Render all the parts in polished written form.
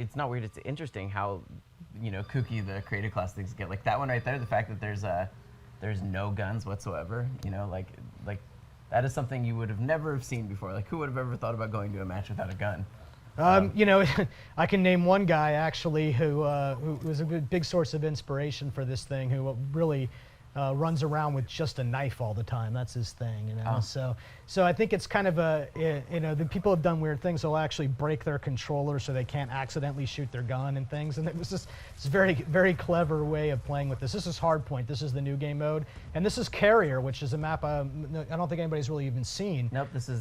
it's not weird. It's interesting how, kooky the creative class things get. Like that one right there, the fact that there's no guns whatsoever. Like that is something you would have never have seen before. Like who would have ever thought about going to a match without a gun? I can name one guy actually who was a big source of inspiration for this thing, who really runs around with just a knife all the time. That's his thing, Oh. So I think it's kind of the people have done weird things. They'll actually break their controller so they can't accidentally shoot their gun and things. And it was just it's a very, very clever way of playing with this. This is Hardpoint. This is the new game mode, and this is Carrier, which is a map I don't think anybody's really even seen. Nope. This is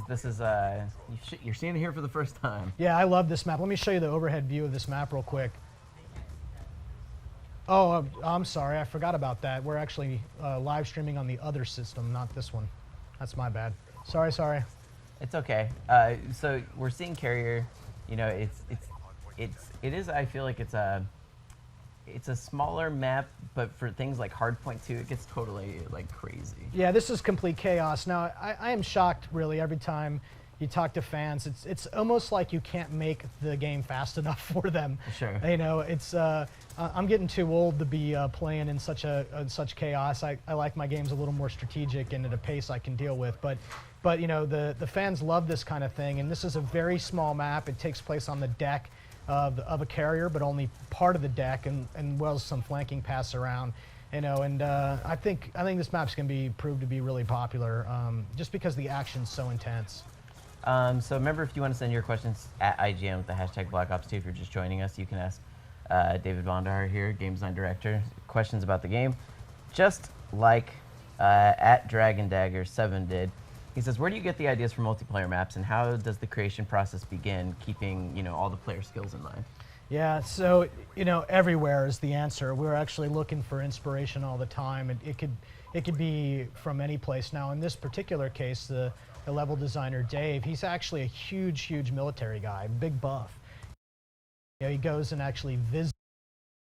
you're seeing it here for the first time. Yeah, I love this map. Let me show you the overhead view of this map real quick. Oh, I'm sorry, I forgot about that. We're actually live streaming on the other system, not this one. That's my bad. Sorry. It's okay. So we're seeing Carrier. It is. I feel like it's a smaller map, but for things like Hardpoint 2, it gets totally like crazy. Yeah, this is complete chaos. Now, I am shocked really every time you talk to fans. It's almost like you can't make the game fast enough for them. Sure. It's I'm getting too old to be playing in such chaos. I like my games a little more strategic and at a pace I can deal with. But the fans love this kind of thing, and this is a very small map. It takes place on the deck of a Carrier, but only part of the deck, and well as some flanking pass around. I think this map's going to be proved to be really popular, just because the action's so intense. So remember, if you want to send your questions at IGN with the hashtag BlackOps2, if you're just joining us, you can ask David Bondar here, Game Design Director, questions about the game, just like at Dragon Dagger 7 did. He says, where do you get the ideas for multiplayer maps, and how does the creation process begin, keeping all the player skills in mind? Yeah, so everywhere is the answer. We're actually looking for inspiration all the time, and it could be from any place. Now, in this particular case, the level designer Dave, he's actually a huge military guy, big buff. He goes and actually visits,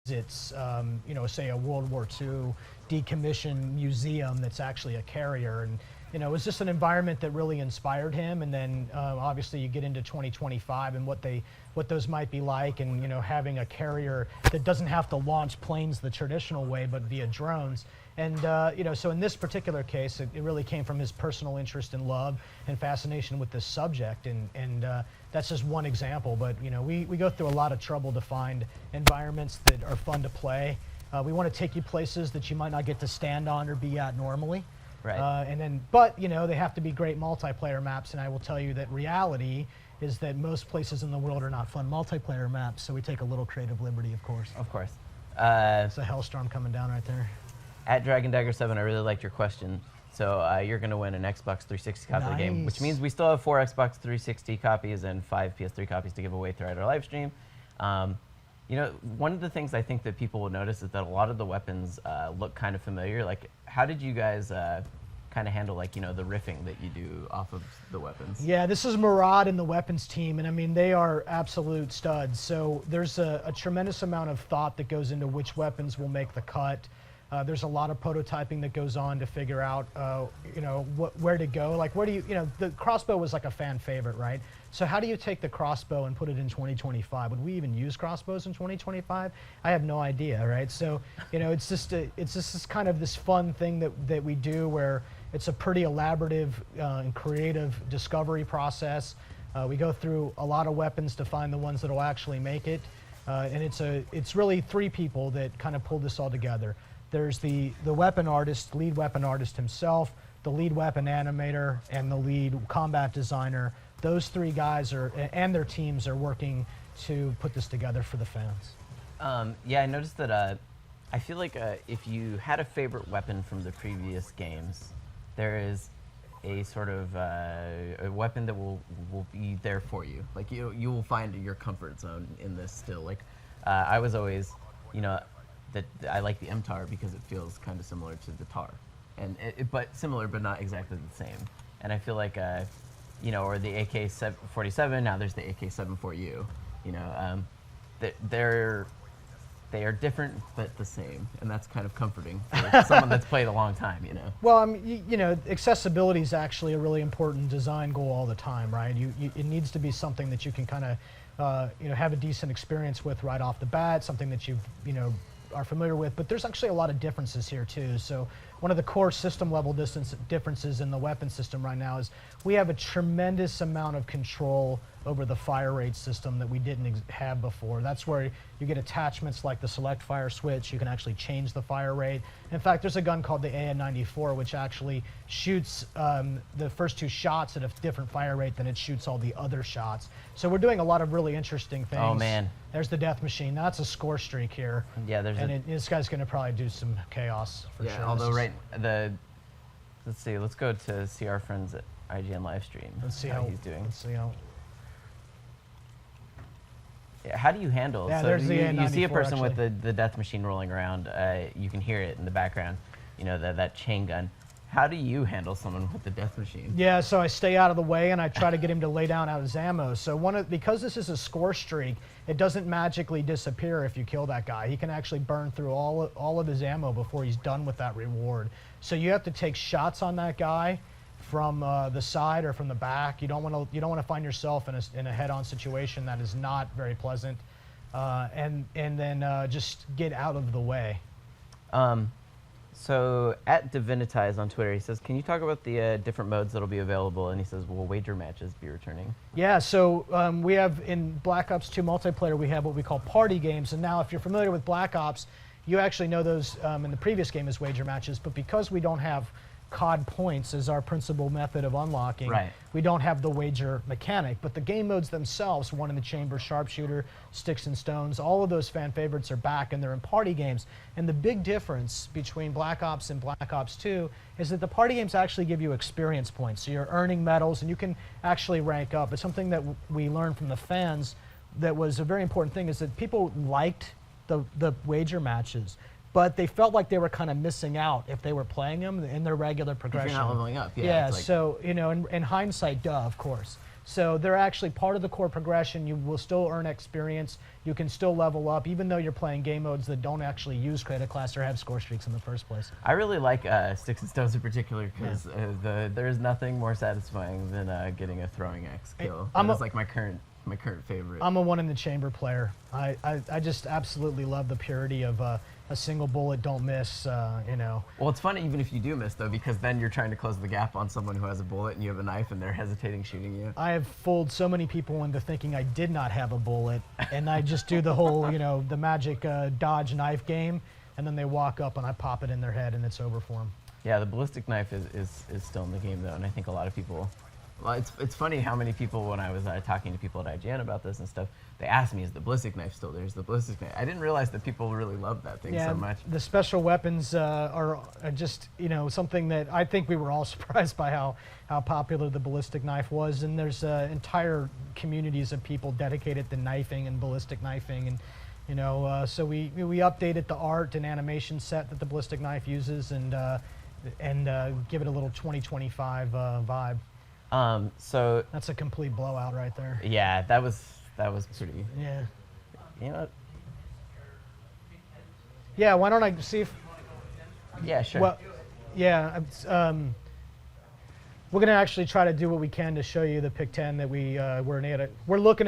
say a World War II decommissioned museum that's actually a Carrier, and it was just an environment that really inspired him. And then obviously you get into 2025 and what those might be like, and having a Carrier that doesn't have to launch planes the traditional way, but via drones. And so in this particular case, it really came from his personal interest and love and fascination with this subject, and that's just one example. But we go through a lot of trouble to find environments that are fun to play. We want to take you places that you might not get to stand on or be at normally. Right. But they have to be great multiplayer maps, and I will tell you that reality is that most places in the world are not fun multiplayer maps, so we take a little creative liberty, of course. Of course. It's a hellstorm coming down right there. At Dragon Dagger 7, I really liked your question. So you're going to win an Xbox 360 copy of the game, which means we still have 4 Xbox 360 copies and 5 PS3 copies to give away throughout our live stream. One of the things I think that people will notice is that a lot of the weapons look kind of familiar. Like, how did you guys kind of handle, the riffing that you do off of the weapons? Yeah, this is Murad and the weapons team, and I mean, they are absolute studs. So there's a tremendous amount of thought that goes into which weapons will make the cut. There's a lot of prototyping that goes on to figure out, where to go. Like, where do you, the crossbow was like a fan favorite, right? So how do you take the crossbow and put it in 2025? Would we even use crossbows in 2025? I have no idea, right? So, it's just this kind of this fun thing that we do, where it's a pretty elaborative and creative discovery process. We go through a lot of weapons to find the ones that will actually make it, and it's really 3 people that kind of pull this all together. There's the weapon artist, lead weapon artist himself, the lead weapon animator, and the lead combat designer. Those 3 guys and their teams are working to put this together for the fans. Yeah, I noticed that I feel like if you had a favorite weapon from the previous games, there is a sort of a weapon that will be there for you. Like you will find your comfort zone in this still. Like I was always, that I like the MTAR because it feels kind of similar to the TAR, and but similar but not exactly the same. And I feel like or the AK-47. Now there's the AK-74U. They are different but the same, and that's kind of comforting for someone that's played a long time. Well, I mean, accessibility is actually a really important design goal all the time, right? It needs to be something that you can kind of have a decent experience with right off the bat, something that you've are familiar with. But there's actually a lot of differences here too. So one of the core system level differences in the weapon system right now is we have a tremendous amount of control over the fire rate system that we didn't have before. That's where you get attachments like the select fire switch. You can actually change the fire rate. In fact, there's a gun called the AN-94 which actually shoots the first 2 shots at a different fire rate than it shoots all the other shots. So we're doing a lot of really interesting things. Oh man. There's the death machine. That's a score streak here. Yeah, there's this guy's going to probably do some chaos for sure. Although let's see, let's go to see our friends at IGN Livestream. Let's see how he's doing. Let's see how. Yeah, how do you handle? Yeah, so there's the you see a person actually. with the death machine rolling around. You can hear it in the background. That chain gun. How do you handle someone with the death machine? Yeah, so I stay out of the way and I try to get him to lay down out his ammo. So because this is a score streak, it doesn't magically disappear if you kill that guy. He can actually burn through all of his ammo before he's done with that reward. So you have to take shots on that guy from the side or from the back. You don't want to find yourself in a head-on situation that is not very pleasant, and then just get out of the way. So at Divinitize on Twitter, he says, can you talk about the different modes that'll be available? And he says, will wager matches be returning? Yeah, so we have in Black Ops 2 multiplayer, we have what we call party games. And now if you're familiar with Black Ops, you actually know those in the previous game as wager matches. But because we don't have COD points as our principal method of unlocking, right, we don't have the wager mechanic. But the game modes themselves, One in the Chamber, Sharpshooter, Sticks and Stones, all of those fan favorites are back and they're in party games. And the big difference between Black Ops and Black Ops 2 is that the party games actually give you experience points. So you're earning medals and you can actually rank up. It's something that we learned from the fans that was a very important thing, is that people liked the wager matches, but they felt like they were kind of missing out if they were playing them in their regular progression. If you're not leveling up, yeah. Yeah, like, so, in hindsight, of course. So they're actually part of the core progression. You will still earn experience. You can still level up, even though you're playing game modes that don't actually use credit class or have score streaks in the first place. I really like Sticks and Stones in particular because there's nothing more satisfying than getting a throwing axe kill. It's like my current favorite. I'm a One in the Chamber player. I just absolutely love the purity of a single bullet, don't miss, Well, it's funny even if you do miss, though, because then you're trying to close the gap on someone who has a bullet and you have a knife and they're hesitating shooting you. I have fooled so many people into thinking I did not have a bullet, and I just do the whole, the magic dodge knife game, and then they walk up and I pop it in their head and it's over for them. Yeah, the ballistic knife is still in the game, though, and I think a lot of people... Well, it's funny how many people, when I was talking to people at IGN about this and stuff, they asked me, is the ballistic knife still there? Is the ballistic knife? I didn't realize that people really love that thing so much. The special weapons are just, something that I think we were all surprised by how popular the ballistic knife was. And there's entire communities of people dedicated to knifing and ballistic knifing. And, so we updated the art and animation set that the ballistic knife uses and give it a little 2025 vibe. So that's a complete blowout right there. Yeah, that was pretty. Yeah. You know. Yeah. Why don't I see if? Yeah, sure. Well, yeah. We're gonna actually try to do what we can to show you the pick 10 that we're looking at.